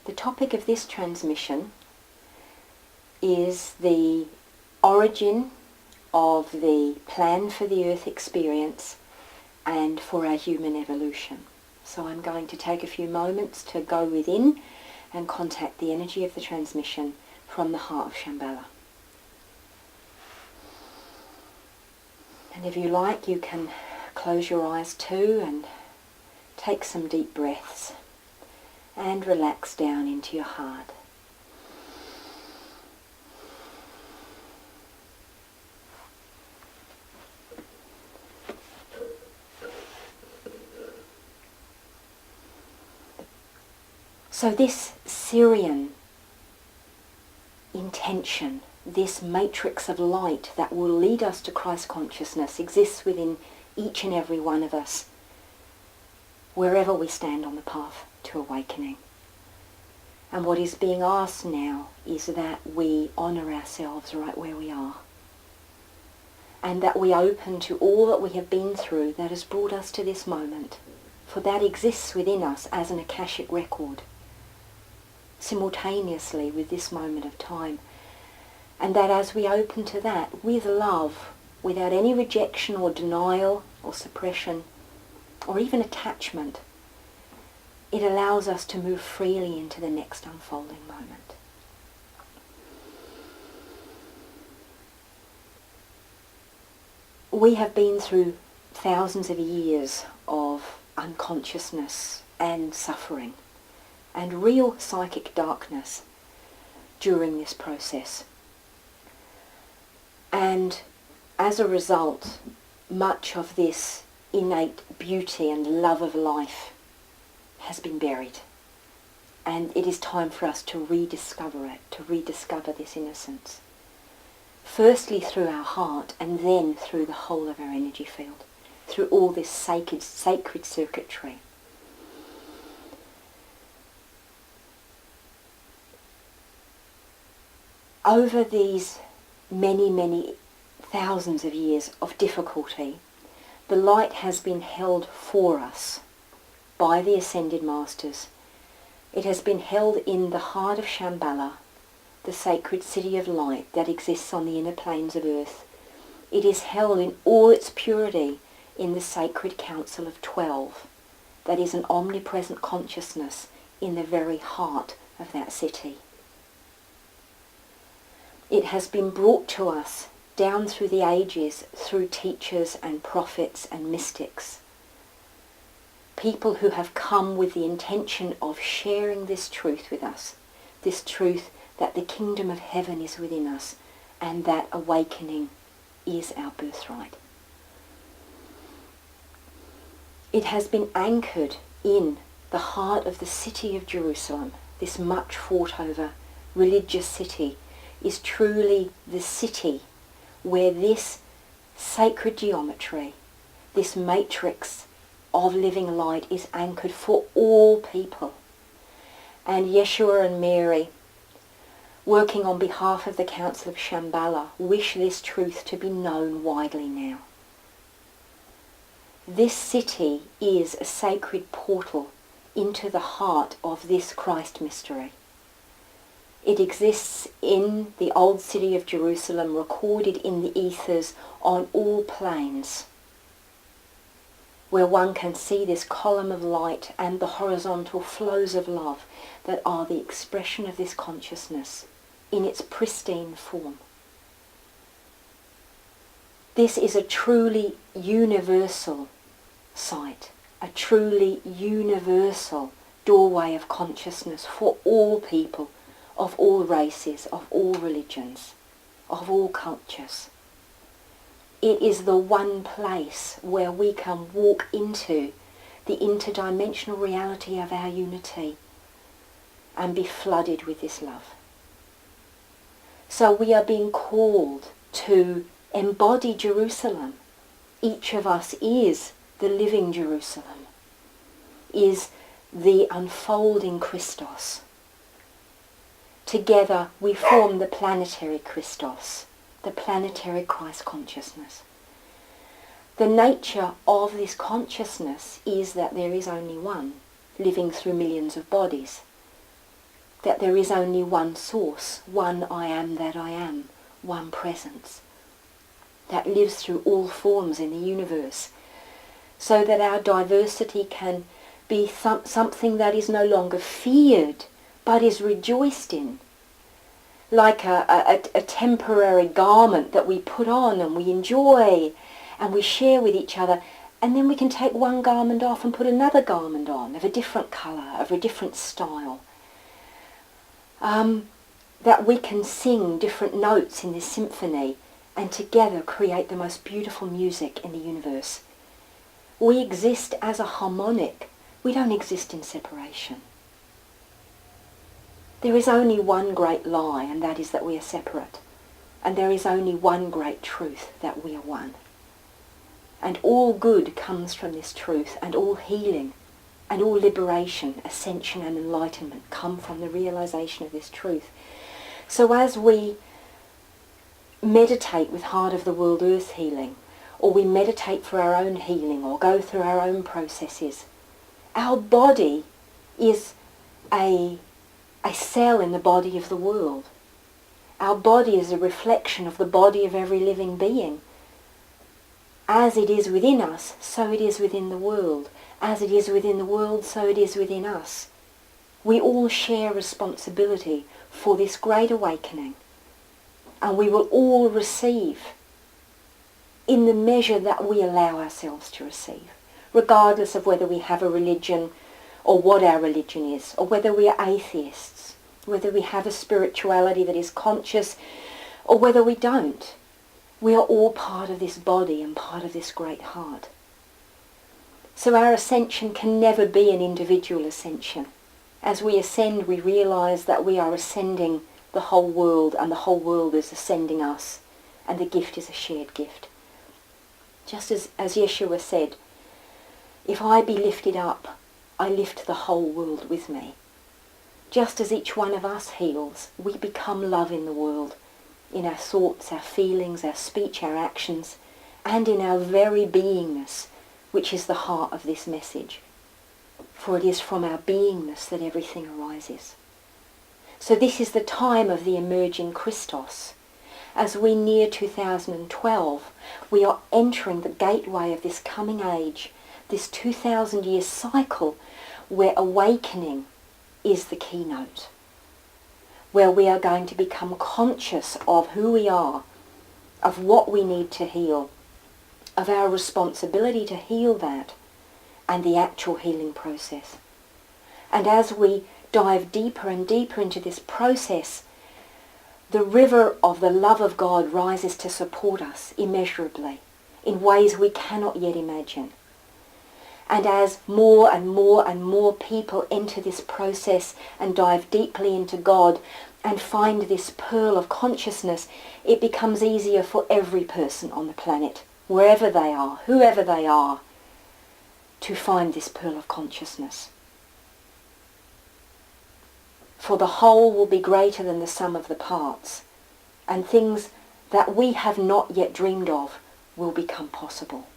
The topic of this transmission is the origin of the plan for the Earth experience and for our human evolution. So I'm going to take a few moments to go within and contact the energy of the transmission from the heart of Shamballa. And if you like, you can close your eyes too and take some deep breaths and relax down into your heart. So this Syrian intention, this matrix of light that will lead us to Christ consciousness, exists within each and every one of us, wherever we stand on the path to awakening. And what is being asked now is that we honour ourselves right where we are, and that we open to all that we have been through that has brought us to this moment, for that exists within us as an Akashic record, simultaneously with this moment of time. And that as we open to that with love, without any rejection or denial or suppression or even attachment, it allows us to move freely into the next unfolding moment. We have been through thousands of years of unconsciousness and suffering and real psychic darkness during this process. And as a result, much of this innate beauty and love of life has been buried. And it is time for us to rediscover it, to rediscover this innocence. Firstly through our heart, and then through the whole of our energy field, through all this sacred circuitry. Over these many thousands of years of difficulty, the light has been held for us by the Ascended Masters. It has been held in the heart of Shamballa, the sacred city of light that exists on the inner planes of earth. It is held in all its purity in the sacred Council of 12, that is an omnipresent consciousness in the very heart of that city. It has been brought to us down through the ages through teachers and prophets and mystics. People who have come with the intention of sharing this truth with us, this truth that the kingdom of heaven is within us and that awakening is our birthright. It has been anchored in the heart of the city of Jerusalem. This much fought over religious city is truly the city where this sacred geometry, this matrix of living light is anchored for all people. And Yeshua and Mary, working on behalf of the Council of Shamballa, wish this truth to be known widely now. This city is a sacred portal into the heart of this Christ mystery. It exists in the old city of Jerusalem, recorded in the ethers on all planes, where one can see this column of light and the horizontal flows of love that are the expression of this consciousness in its pristine form. This is a truly universal sight, a truly universal doorway of consciousness for all people, of all races, of all religions, of all cultures. It is the one place where we can walk into the interdimensional reality of our unity and be flooded with this love. So we are being called to embody Jerusalem. Each of us is the living Jerusalem, is the unfolding Christos. Together we form the planetary Christos, the planetary Christ consciousness. The nature of this consciousness is that there is only one, living through millions of bodies. that there is only one source, one I am that I am, one presence that lives through all forms in the universe, so that our diversity can be something that is no longer feared but is rejoiced in, like a temporary garment that we put on and we enjoy and we share with each other, and then we can take one garment off and put another garment on of a different colour, of a different style. That we can sing different notes in this symphony and together create the most beautiful music in the universe. We exist as a harmonic. We don't exist in separation. There is only one great lie, and that is that we are separate. And there is only one great truth, that we are one. And all good comes from this truth, and all healing and all liberation, ascension and enlightenment come from the realization of this truth. So as we meditate with Heart of the World Earth healing, or we meditate for our own healing, or go through our own processes, our body is a cell in the body of the world. Our body is a reflection of the body of every living being. As it is within us, so it is within the world. As it is within the world, so it is within us. We all share responsibility for this great awakening, and we will all receive in the measure that we allow ourselves to receive, regardless of whether we have a religion or what our religion is, or whether we are atheists, whether we have a spirituality that is conscious or whether we don't. We are all part of this body and part of this great heart. So our ascension can never be an individual ascension. As we ascend, we realize that we are ascending the whole world, and the whole world is ascending us, and the gift is a shared gift. Just as Yeshua said, if I be lifted up, I lift the whole world with me. Just as each one of us heals, we become love in the world, in our thoughts, our feelings, our speech, our actions, and in our very beingness, which is the heart of this message. For it is from our beingness that everything arises. So this is the time of the emerging Christos. As we near 2012, we are entering the gateway of this coming age, this 2,000-year cycle where awakening is the keynote, where we are going to become conscious of who we are, of what we need to heal, of our responsibility to heal that, and the actual healing process. And as we dive deeper and deeper into this process, the river of the love of God rises to support us immeasurably in ways we cannot yet imagine. And as more and more and more people enter this process and dive deeply into God and find this pearl of consciousness, it becomes easier for every person on the planet, wherever they are, whoever they are, to find this pearl of consciousness. For the whole will be greater than the sum of the parts, and things that we have not yet dreamed of will become possible.